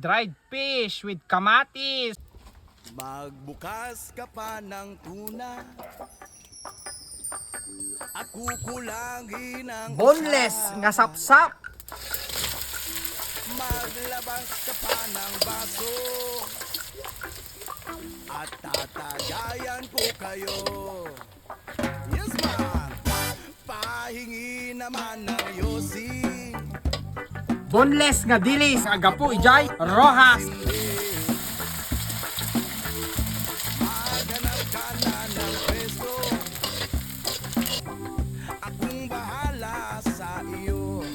Dried fish with kamatis. Magbukas ka pa ng tuna at kukulangin ang Boneless isa. nga sapsap. Maglabas ka pa ng baso at tatagayan ko kayo. Yes man, pahingi naman ng yosi. Boneless nga dilis nga gapo ijay rojas. Maganap ka na ng pwesto, akong bahala sa iyo.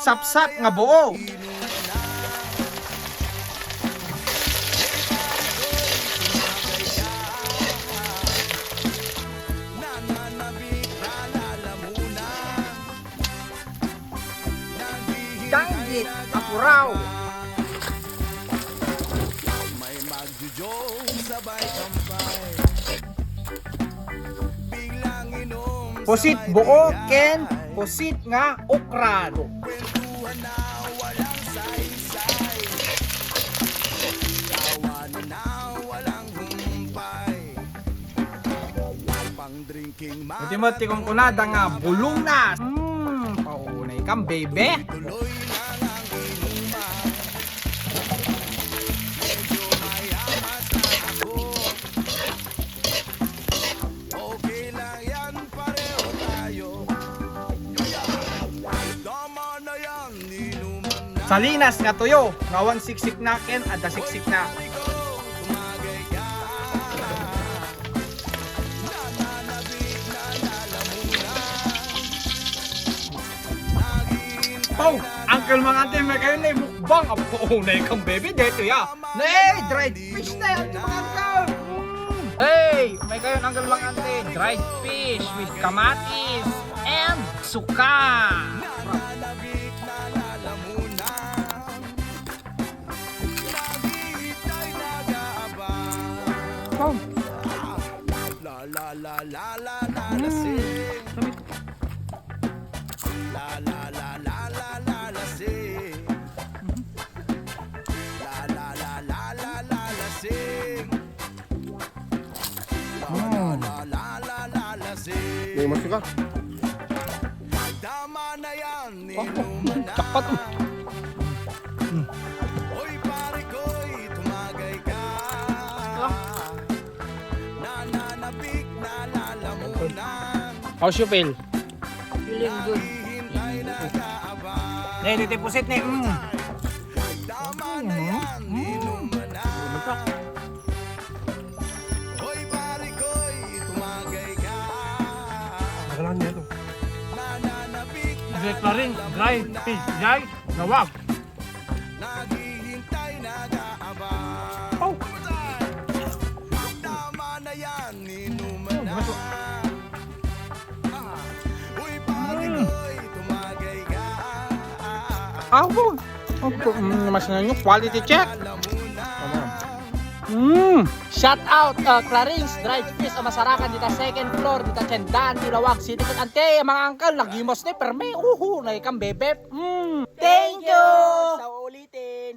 Sapsap nga buo. Danggit apuraw. May magjo-joke sabay kampay, biglang inom Pusit sabay buo bigay. ken pusit nga ukran. Kwentuhan na walang saysay, tawanan na walang humpay, pang drinking Ultimate kong kunada nga bulong na. Paunay kang baby. tuloy lang ang inuman. Medyo mayamas na ako, okay lang yan, pareho tayo. Tama na yan, inuman na. Salinas nga tuyo, ngawan siksik na ken ada siksik na. Tumagay ka, nananabik na lalamunan. Naghihintay Pau, na uncle mga ate may kayo na mukbang. Paunay kang baby dito ya. Hey, dried fish na yan mga uncle. Hey, may kayo uncle mga ate. Dried fish with kamatis and suka. nananabik na lalamunan. Naghihintay nag-aabang. Pau, La la la la la la lasing. La la la la la la lasing. La la la la la la lasing. La la la la la lasing. May masika. Tama na yan, inuman na. Takpat. Oy pare ko'y tumagay ka. Nananabik na lalamunan. How's you feel? Feeling good. Hihintay nag-aabang. Hey, dito pusit ni. Tama na yan, inuman na. Hoy pare ko'y tumagay ka. Nakalaan niya ito. Nananabik na Declaring dried fish jay nawag. naghihintay nag-aabang. Oh. Tama na yan, inuman na. Hoy pare ko'y tumagay ka. Ako. Mas na nyo quality check. Shout out Clarins Dried Fish masarakan dita second floor dita Chendan Tilawag City ket ante mga uncle nagimos ni perme na ikang bebe. Thank you. Sa ulitin.